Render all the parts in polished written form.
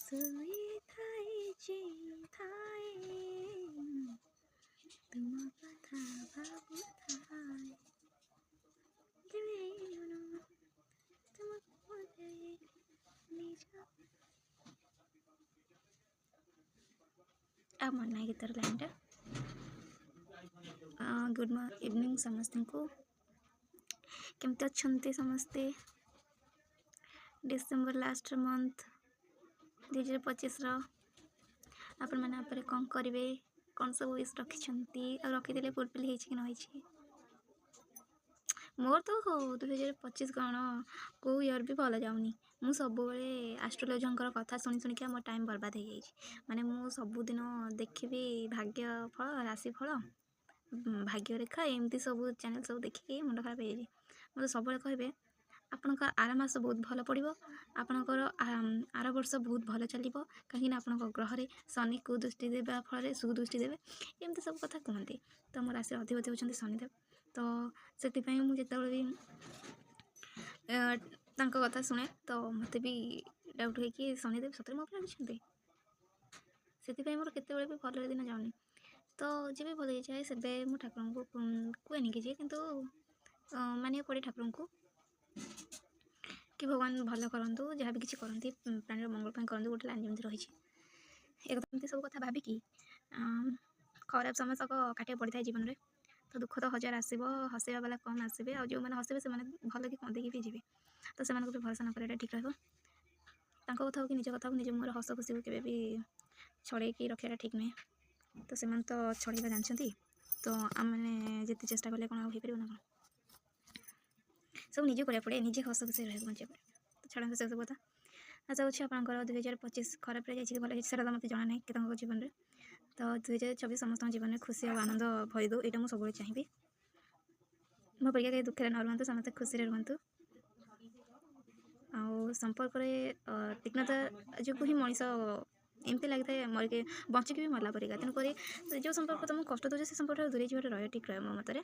ଶୋଇ ଥାଏ ଯେ ଥାଏ ତୁମ କଥା ଭାବୁଥାଏ ଆଉ ମନେ ନାହିଁ ଗୀତର ଲାଇନ୍ଟା। ଗୁଡ୍ ଇଭିନିଂ ସମସ୍ତଙ୍କୁ। କେମିତି ଅଛନ୍ତି ସମସ୍ତେ? ଡିସେମ୍ବର ଲାଷ୍ଟ ମନ୍ଥ 2025 ଆପଣମାନେ ଉପରେ କ'ଣ କରିବେ, କ'ଣ ସବୁ ୱିଶ୍ ରଖିଛନ୍ତି, ଆଉ ରଖିଥିଲେ ଫୁଲଫିଲ୍ ହେଇଛି କି ନ ହେଇଛି? ମୋର ତ 2025 କ'ଣ କେଉଁ ଇୟର୍ ବି ଭଲ ଯାଉନି। ମୁଁ ସବୁବେଳେ ଆଷ୍ଟ୍ରୋଲୋଜଙ୍କର କଥା ଶୁଣି ଶୁଣିକି ମୋ ଟାଇମ୍ ବର୍ବାଦ ହେଇଯାଇଛି। ମାନେ ମୁଁ ସବୁଦିନ ଦେଖିବି ଭାଗ୍ୟ ଫଳ, ରାଶି ଫଳ, ଭାଗ୍ୟରେଖା, ଏମିତି ସବୁ ଚ୍ୟାନେଲ୍ ସବୁ ଦେଖିକି ମୁଣ୍ଡ ଖରାପ ହେଇଯାଇଛି। ମୋତେ ସବୁବେଳେ କହିବେ ଆପଣଙ୍କର ଆର ମାସ ବହୁତ ଭଲ ପଡ଼ିବ, ଆପଣଙ୍କର ଆର ବର୍ଷ ବହୁତ ଭଲ ଚାଲିବ, କାହିଁକିନା ଆପଣଙ୍କ ଗ୍ରହରେ ଶନି କୁଦୃଷ୍ଟି ଦେବା ଫଳରେ ସୁଦୃଷ୍ଟି ଦେବେ, ଏମିତି ସବୁ କଥା କୁହନ୍ତି। ତ ମୋ ରାଶିର ଅଧିପତି ହେଉଛନ୍ତି ଶନିଦେବ। ତ ସେଥିପାଇଁ ମୁଁ ଯେତେବେଳେ ବି ତାଙ୍କ କଥା ଶୁଣେ ତ ମୋତେ ବି ଡାଉଟ୍ ହୁଏ କି ଶନିଦେବ ସତରେ ମୋ ଉପରେ ଅଛନ୍ତି। ସେଥିପାଇଁ ମୋର କେତେବେଳେ ବି ଭଲରେ ଦିନ ଯାଉନି। ତ ଯେବେ ଭଲ ହେଇଯାଏ ସେବେ ମୁଁ ଠାକୁରଙ୍କୁ କୁହେନି କିଛି, କିନ୍ତୁ ମାନିବାକୁ ପଡ଼େ ଠାକୁରଙ୍କୁ କି ଭଗବାନ ଭଲ କରନ୍ତୁ, ଯାହା ବି କିଛି କରନ୍ତି ପ୍ରାଣୀର ମଙ୍ଗଳ ପାଇଁ କରନ୍ତୁ, ଗୋଟେ ଲାଇନ୍ ଯେମିତି ରହିଛି। ଏମିତି ସବୁ କଥା ଭାବିକି ଖରାପ ସମସ୍ତଙ୍କ କାଟିବାକୁ ପଡ଼ିଥାଏ ଜୀବନରେ। ତ ଦୁଃଖ ତ ହଜାର ଆସିବ, ହସିବା ବାଲା କମ୍ ଆସିବେ, ଆଉ ଯେଉଁମାନେ ହସିବେ ସେମାନେ ଭଲ କି କନ୍ଦେଇକି ବି ଯିବେ। ତ ସେମାନଙ୍କୁ ବି ଭରସା ନ କରିବାଟା ଠିକ୍ ରହିବ। ତାଙ୍କ କଥାକୁ କି ନିଜ କଥାକୁ ନିଜ ମୁହଁରେ ହସ ଖୁସିକୁ କେବେ ବି ଛଡ଼େଇକି ରଖିବାଟା ଠିକ୍ ନୁହେଁ। ତ ସେମାନେ ତ ଛଡ଼େଇବା ଜାଣିଛନ୍ତି, ତ ଆମେମାନେ ଯେତେ ଚେଷ୍ଟା କଲେ କ'ଣ ଆଉ ହେଇପାରିବ ନା କ'ଣ? ସବୁ ନିଜେ କରିବାକୁ ପଡ଼େ, ନିଜେ ହସ ଖୁସି ରହିବାକୁ ବଞ୍ଚିବାକୁ ପଡ଼େ। ତ ଛାଡ଼ନ୍ତୁ ସେସବୁ କଥା। ଆଶା କରୁଛି ଆପଣଙ୍କର 2025 ଖରାପରେ ଯାଇଛି କି ଭଲ ହେଇଛି ସେଇଟା ତ ମୋତେ ଜଣା ନାହିଁ ତାଙ୍କ ଜୀବନରେ। ତ 2026 ସମସ୍ତଙ୍କ ଜୀବନରେ ଖୁସି ଆଉ ଆନନ୍ଦ ଭରି ଦେଉ, ଏଇଟା ମୁଁ ସବୁବେଳେ ଚାହିଁବି। ମୋ ପରିକା କେହି ଦୁଃଖରେ ନ ରୁହନ୍ତୁ, ସମସ୍ତେ ଖୁସିରେ ରୁହନ୍ତୁ। ଆଉ ସମ୍ପର୍କରେ ତୀକ୍ଷ୍ଣତା ଯୋଗୁଁ ହିଁ ମଣିଷ ଏମିତି ଲାଗିଥାଏ ମରିକି ବଞ୍ଚିକି ବି ମରିଲା ପରିକା। ତେଣୁକରି ଯେଉଁ ସମ୍ପର୍କ ତୁମକୁ କଷ୍ଟ ଦେଉଛି ସେ ସମ୍ପର୍କଠାରୁ ଦୂରେଇ ଯିବାଟା ରହିବା ଠିକ୍ ରହିବ ମୋ ମତରେ।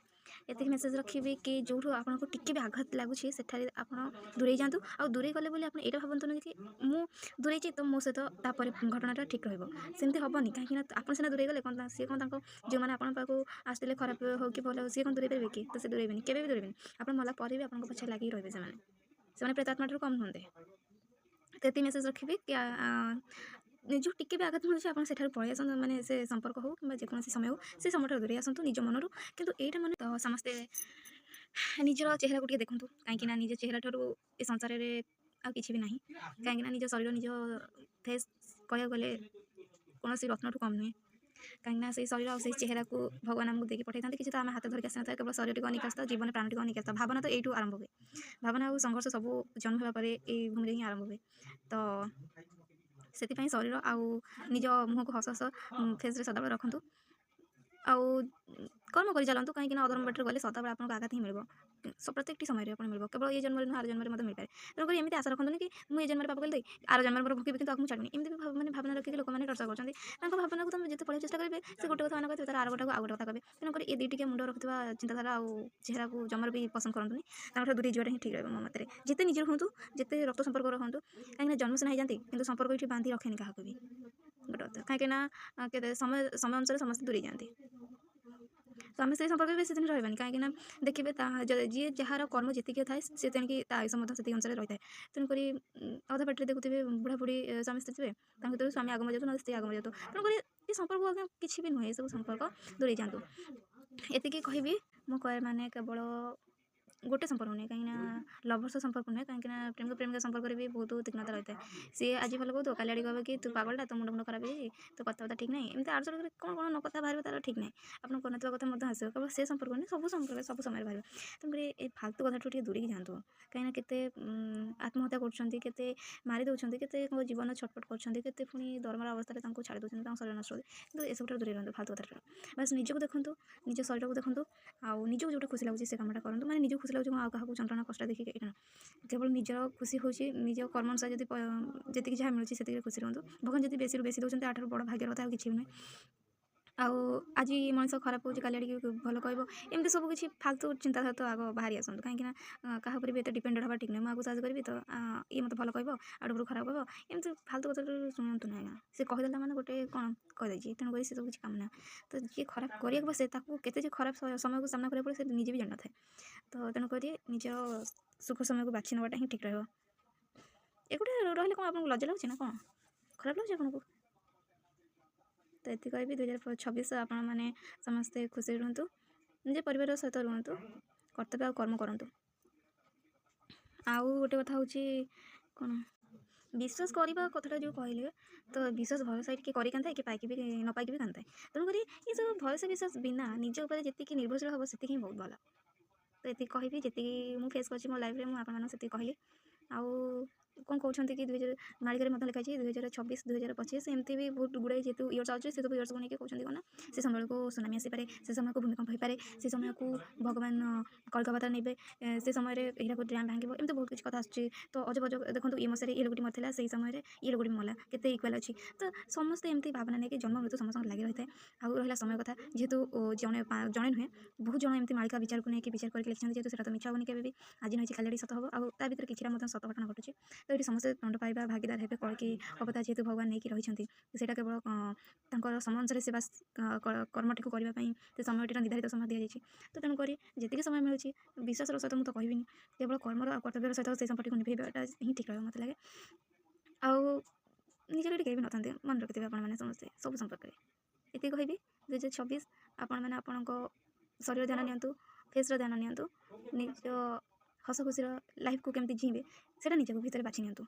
ଏତିକି ମେସେଜ୍ ରଖିବି କି ଯେଉଁଠୁ ଆପଣଙ୍କୁ ଟିକେ ବି ଆଘାତ ଲାଗୁଛି ସେଠାରେ ଆପଣ ଦୂରେଇ ଯାଆନ୍ତୁ। ଆଉ ଦୂରେଇ ଗଲେ ବୋଲି ଆପଣ ଏଇଟା ଭାବନ୍ତୁନି କି ମୁଁ ଦୂରେଇଛି ତ ମୋ ସହିତ ତାପରେ ଘଟଣାଟା ଠିକ୍ ରହିବ, ସେମିତି ହେବନି। କାହିଁକିନା ଆପଣ ସିନା ଦୂରେଇ ଗଲେ କ'ଣ ସିଏ କ'ଣ ତାଙ୍କ ଯେଉଁମାନେ ଆପଣଙ୍କ ପାଖକୁ ଆସିଥିଲେ ଖରାପ ହେଉ କି ଭଲ ହେଉ ସିଏ କ'ଣ ଦୂରେଇ ପାରିବେ କି? ତ ସେ ଦୂରେଇବେନି, କେବେ ବି ଦୂରେଇବେନି। ଆପଣ ମଲା ପରେ ବି ଆପଣଙ୍କ ପଛରେ ଲାଗିକି ରହିବେ ସେମାନେ ପ୍ରେତାତ୍ମାଠାରୁ କମ୍ ନୁହନ୍ତି। ତ ଏତିକି ମେସେଜ୍ ରଖିବି କି ନିଜକୁ ଟିକେ ବି ଆଘାତ ମିଳୁଛି ଆପଣ ସେଠାରୁ ପଳେଇ ଆସନ୍ତୁ, ମାନେ ସେ ସମ୍ପର୍କ ହେଉ କିମ୍ବା ଯେକୌଣସି ସମୟ ହେଉ ସେ ସମୟଠାରୁ ଦୂରେଇ ଆସନ୍ତୁ ନିଜ ମନରୁ। କିନ୍ତୁ ଏଇଟା ମାନେ ତ ସମସ୍ତେ ନିଜର ଚେହେରାକୁ ଟିକେ ଦେଖନ୍ତୁ, କାହିଁକିନା ନିଜ ଚେହେରାଠାରୁ ଏ ସଂସାରରେ ଆଉ କିଛି ବି ନାହିଁ। କାହିଁକିନା ନିଜ ଶରୀର ନିଜ ଫେସ୍ କହିବାକୁ ଗଲେ କୌଣସି ରତ୍ନଠୁ କମ୍ ନୁହେଁ। କାହିଁକିନା ସେଇ ଶରୀର ଆଉ ସେଇ ଚେହେରାକୁ ଭଗବାନ ଆମକୁ ଦେଇକି ପଠାଇଥାନ୍ତି। କିଛି ତ ଆମେ ହାତ ଧରିକି ଆସିନଥାଏ, କେବଳ ଶରୀରଟିକୁ ଅନେଇକି ଆସିଥାଉ, ଜୀବନ ପ୍ରାଣଟିକୁ ଅନେଇକି ଆସିଥାଉ। ଭାବନା ତ ଏଇଠୁ ଆରମ୍ଭ ହୁଏ। ଭାବନା ଆଉ ସଂଘର୍ଷ ସବୁ ଜନ୍ମ ହେବା ପରେ ଏଇ ଭୂମିରେ ହିଁ ଆରମ୍ଭ ହୁଏ। ତ ସେଥିପାଇଁ ଶରୀର ଆଉ ନିଜ ମୁହଁକୁ ହସ ହସ ଫେସ୍ରେ ସଦାବେଳେ ରଖନ୍ତୁ, ଆଉ କର୍ମ କରି ଚାଲନ୍ତୁ। କାହିଁକିନା ଅଧର୍ମ ବାଟରେ ଗଲେ ସଦାବେଳେ ଆପଣଙ୍କୁ ଆଘାତ ହିଁ ମିଳିବ, ପ୍ରତ୍ୟେକଟି ସମୟରେ ଆପଣ ମିଳିବ। କେବଳ ଏ ଜନ୍ମରେ ନୁହେଁ ଆର ଜନ୍ମରେ ମଧ୍ୟ ମିଳିପାରେ। ତେଣୁକରି ଏମିତି ଆଶା ରଖନ୍ତୁନି କି ମୁଁ ଏ ଜନ୍ମରେ ପାପ କଲି ଆର ଜନ୍ମରେ ମୋର ଭୋଗିବି କିନ୍ତୁ ଆକୁ ମୁଁ ଛାଡ଼ିବିନି। ଏମିତି ବି ମାନେ ଭାବନା ରଖିକି ଲୋକମାନେ ଟର୍ଚର କରୁଛନ୍ତି। ତାଙ୍କ ଭାବନାକୁ ତୁମେ ଯେତେ ପଢ଼ିବାକୁ ଚେଷ୍ଟା କରିବେ ସେ ଗୋଟେ କଥା ମାନେ କହିଥିବେ ତାର ଆର ଗୋଟାକୁ ଆଉ ଗୋଟେ କଥା କହିବେ। ତେଣୁକରି ଏ ଦୁଇଟିକି ମୁଣ୍ଡ ରଖୁଥିବା ଚିନ୍ତାଧାରା ଆଉ ଚେହେରାକୁ ଜମାରୁ ବି ପସନ୍ଦ କରନ୍ତୁନି। ତାଙ୍କଠାରୁ ଦୂରେଇ ଯିବାଟା ହିଁ ଠିକ୍ ରହିବ ମୋ ମତରେ। ଯେତେ ନିଜର ହୁଅନ୍ତୁ, ଯେତେ ରକ୍ତ ସମ୍ପର୍କର ହୁଅନ୍ତୁ, କାହିଁକିନା ଜନ୍ମ ସିନା ହେଇଯାନ୍ତି କିନ୍ତୁ ସମ୍ପର୍କ ଏଇଠି ବାନ୍ଧି ରଖେନି କାହାକୁ ବି ଗୋଟେ କଥା। କାହିଁକିନା କେତେ ସମୟ ଅନୁସାରେ ସମସ୍ତେ ଦୂରେଇ ଯାଆନ୍ତି। ତ ଆମେ ସେଇ ସମ୍ପର୍କରେ ବେଶୀ ଦିନ ରହିବାନି, କାହିଁକିନା ଦେଖିବେ ଯିଏ ଯାହାର କର୍ମ ଯେତିକି ଥାଏ ସେ ତେଣିକି ତା ଆୟୁଷ ମଧ୍ୟ ସେତିକି ଅନୁସାରେ ରହିଥାଏ। ତେଣୁକରି ଅଧା ବାଟରେ ଦେଖୁଥିବେ ବୁଢ଼ାବୁଢ଼ୀ ସ୍ୱାମୀ ସ୍ତ୍ରୀ ଥିବେ, ତାଙ୍କ ଭିତରୁ ସ୍ୱାମୀ ଆଗ ମରିଯାଉଥିବ ନହେଲେ ସ୍ତ୍ରୀ ଆଗ ମରିଯାଉଥିବ। ତେଣୁକରି ଏ ସମ୍ପର୍କ ଆଜ୍ଞା କିଛି ବି ନୁହେଁ, ଏସବୁ ସମ୍ପର୍କ ଦୂରେଇ ଯାଆନ୍ତୁ। ଏତିକି କହିବି। ମୁଁ କହେ ମାନେ କେବଳ ଗୋଟେ ସମ୍ପର୍କ ନୁହେଁ, କାହିଁକିନା ଲଭର୍ସ ସମ୍ପର୍କ ନୁହେଁ, କାହିଁକିନା ପ୍ରେମିକ ପ୍ରେମିକା ସମ୍ପର୍କରେ ବି ବହୁତ ତୀକ୍ଷ୍ଣତା ରହିଥାଏ। ସିଏ ଆଜି ଭଲ କହୁଥିବ, କାଲି ଆଡ଼ିକି କହିବ କି ତୁ ପାଗଳଟା, ତୋ ମୁଣ୍ଡ ଖରାପ ହେଇଯାଇଛି, ତୋ କଥାବାର୍ତ୍ତା ଠିକ୍ ନାହିଁ, ଏମିତି ଆଡ଼ୁ କ'ଣ ନ କଥା ବାହାରିବ ତାର ଠିକ୍ ନାହିଁ। ଆପଣ କରୁନଥିବା କଥା ମଧ୍ୟ ଆସିବ, କେବଳ ସେ ସମ୍ପର୍କ ନୁହେଁ ସବୁ ସମ୍ପର୍କରେ ସବୁ ସମୟରେ ବାହାରିବ। ତେଣୁକରି ଏ ଫାଲତୁ କଥାଠୁ ଟିକେ ଦୂରେଇକି ଯାଆନ୍ତୁ। କାହିଁକିନା କେତେ ଆତ୍ମହତ୍ୟା କରୁଛନ୍ତି, କେତେ ମାରି ଦେଉଛନ୍ତି, କେତେ ଜୀବନ ଛଟପଟ କରୁଛନ୍ତି, କେତେ ପୁଣି ଦରମାର ଅବସ୍ଥାରେ ତାଙ୍କୁ ଛାଡ଼ି ଦେଉଛନ୍ତି, ତାଙ୍କ ଶରୀର ନଷ୍ଟ ହେଉଛି। କିନ୍ତୁ ଏସବୁଠାରୁ ଦୂରେଇ ରୁହନ୍ତୁ ଫାଲତୁ କଥାଠାରୁ। ବାସ୍ ନିଜକୁ ଦେଖନ୍ତୁ, ନିଜ ଶରୀରକୁ ଦେଖନ୍ତୁ, ଆଉ ନିଜକୁ ଯେଉଁଟା ଖୁସି ଲାଗୁଛି ସେ କାମଟା କରନ୍ତୁ। ମାନେ ନିଜକୁ ଖୁସି ଲାଗୁଛି ମୁଁ ଆଉ କାହାକୁ ଯନ୍ତ୍ରଣା କଷ୍ଟ ଦେଖିକି ଏଇଟା ନୁହେଁ। କେବଳ ନିଜର ଖୁସି ହେଉଛି ନିଜ କର୍ମ ଅନୁସାରେ ଯଦି ଯେତିକି ଯାହା ମିଳୁଛି ସେତିକିରେ ଖୁସି ରୁହନ୍ତୁ। ଭଗବାନ ଯଦି ବେଶୀରୁ ବେଶୀ ଦେଉଛନ୍ତି ତାଠାରୁ ବଡ଼ ଭାଗ୍ୟର କଥା ଆଉ କିଛି ବି ନୁହେଁ। ଆଉ ଆଜି ମଣିଷ ଖରାପ ହେଉଛି କାଲି ଆଡ଼ିକି ଭଲ କହିବ ଏମିତି ସବୁ କିଛି ଫାଲତୁ ଚିନ୍ତାଧାରା ତ ଆଗ ବାହାରି ଆସନ୍ତୁ କାହିଁକିନା କାହା ଉପରେ ବି ଏତେ ଡିପେଣ୍ଡେଡ଼ ହେବା ଠିକ୍ ନୁହେଁ। ମୁଁ ଆଗକୁ ସାହାଯ୍ୟ କରିବି ତ ଇଏ ମୋତେ ଭଲ କହିବ ଆଉ ଉପରୁ ଖରାପ କହିବ ଏମିତି ଫାଲତୁ କଥା ଶୁଣନ୍ତୁ ନାହିଁ ଆଜ୍ଞା। ସେ କହିଦେଲା ମାନେ ଗୋଟେ କ'ଣ କହିଦେଇଛି ତେଣୁକରି ସେ ସବୁ କିଛି କାମ ନାହିଁ। ତ ଯିଏ ଖରାପ କରିବାକୁ ବସେ ତାକୁ କେତେ ଯେ ଖରାପ ସମୟକୁ ସାମ୍ନା କରିବାକୁ ପଡ଼େ ସେ ନିଜେ ବି ଜାଣିନଥାଏ। ତ ତେଣୁକରି ନିଜର ସୁଖ ସମୟକୁ ବାଛି ନେବାଟା ହିଁ ଠିକ୍ ରହିବ। ଏଗୁଟେ ରହିଲେ କ'ଣ ଆପଣଙ୍କୁ ଲଜ୍ଜା ଲାଗୁଛି ନା କ'ଣ ଖରାପ ଲାଗୁଛି ଆପଣଙ୍କୁ? ତ ଏତିକି କହିବି 2026 ଆପଣମାନେ ସମସ୍ତେ ଖୁସିରେ ରୁହନ୍ତୁ, ନିଜ ପରିବାର ସହିତ ରୁହନ୍ତୁ, କର୍ତ୍ତବ୍ୟ ଆଉ କର୍ମ କରନ୍ତୁ। ଆଉ ଗୋଟେ କଥା ହେଉଛି କ'ଣ ବିଶ୍ୱାସ କରିବା କଥାଟା ଯେଉଁ କହିଲେ ତ ବିଶ୍ୱାସ ଭରସା ଟିକେ କରିକାନ୍ଥାଏ କି ପାଇକି ବି ନ ପାଇକି ବି କାନ୍ଥାଏ। ତେଣୁକରି ଏସବୁ ଭରସା ବିଶ୍ୱାସ ବିନା ନିଜ ଉପରେ ଯେତିକି ନିର୍ଭରଶୀଳ ହେବ ସେତିକି ହିଁ ବହୁତ ଭଲ। ତ ଏତିକି କହିବି ଯେତିକି ମୁଁ ଫେସ୍ କରିଛି ମୋ ଲାଇଫ୍ରେ ମୁଁ ଆପଣମାନଙ୍କୁ ସେତିକି କହିଲି। ଆଉ କ'ଣ କହୁଛନ୍ତି କି ମାଳିକାରେ ମଧ୍ୟ ଲେଖା ହେଇଛି 2026 2025 ଏମିତି ବି ବହୁତ ଗୁଡ଼ାଏ ଯେହେତୁ ଇୟର୍ସ ଆସୁଛି ସେ ସବୁ ଇୟର୍ସକୁ ନେଇକି କହୁଛନ୍ତି କ'ଣ ନା ସେ ସମୟକୁ ସୁନାମି ଆସିପାରେ, ସେ ସମୟକୁ ଭୂମିକମ୍ପ ହୋଇପାରେ, ସେ ସମୟକୁ ଭଗବାନ କଳିକାବତାର ନେବେ, ସେ ସମୟରେ ହୀରାକୁଦ ଡ୍ୟାମ୍ ଭାଙ୍ଗିବ ଏମିତି ବହୁତ କିଛି କଥା ଆସୁଛି। ତ ଅଜବ ଦେଖନ୍ତୁ ଏ ମସିହାରେ ଇଏ ଲୋକଟି ମରିଥିଲା ସେଇ ସମୟରେ ଇଏ ଲୋକଟି ମଲା କେତେ ଇକ୍ୱାଲ୍ ଅଛି। ତ ସମସ୍ତେ ଏମିତି ଭାବନା ନେଇକି ଜନ୍ମ ମୃତ୍ୟୁ ସମସ୍ତଙ୍କର ଲାଗି ରହିଥାଏ। ଆଉ ରହିଲା ସମୟ କଥା ଯେହେତୁ ଜଣେ ନୁହେଁ ବହୁତ ଜଣ ଏମିତି ମାଳିକା ବିଚାରକୁ ନେଇକି ବିଚାର କରିକି ଲେଖିଛନ୍ତି ଯେହେତୁ ସେଟା ତ ମିଛ ହେବନି କେବେ ବି ଆଜି ନହେଇଛି କାଲି ସତ ହେବ ଆଉ ତା ଭିତରେ କିଛିଟା ମଧ୍ୟ ସତ ଘଟଣା ଘଟୁଛି। ତ ଏଠି ସମସ୍ତେ ଦଣ୍ଡ ପାଇବା ଭାଗିଦାର ହେବେ କଳିକି ଅବତାର ଯେହେତୁ ଭଗବାନ ନେଇକି ରହିଛନ୍ତି ସେଇଟା କେବଳ ତାଙ୍କର ସମୟ ଅନୁସାରେ ସେ ବାସ୍ କର୍ମଟିକୁ କରିବା ପାଇଁ ସେ ସମୟଟିର ନିର୍ଦ୍ଧାରିତ ସମୟ ଦିଆଯାଇଛି। ତ ତେଣୁକରି ଯେତିକି ସମୟ ମିଳୁଛି ବିଶ୍ୱାସର ସହିତ ମୁଁ ତ କହିବିନି କେବଳ କର୍ମର ଆଉ କର୍ତ୍ତବ୍ୟର ସହିତ ସେଇ ସମ୍ପର୍କକୁ ନିଭେଇବାଟା ହିଁ ଠିକ୍ ରହିବ ମୋତେ ଲାଗେ। ଆଉ ନିଜର ଏଠି କେହି ବି ନଥାନ୍ତି ମନେ ରଖିଥିବେ ଆପଣମାନେ ସମସ୍ତେ ସବୁ ସମ୍ପର୍କରେ। ଏତିକି କହିବି 2026 ଆପଣମାନେ ଆପଣଙ୍କ ଶରୀର ଧ୍ୟାନ ନିଅନ୍ତୁ, ଫେସ୍ର ଧ୍ୟାନ ନିଅନ୍ତୁ, ନିଜ ହସ ଖୁସିର ଲାଇଫ୍କୁ କେମିତି ଜିଇଁବେ ସେଇଟା ନିଜକୁ ଭିତରେ ବାଛି ନିଅନ୍ତୁ।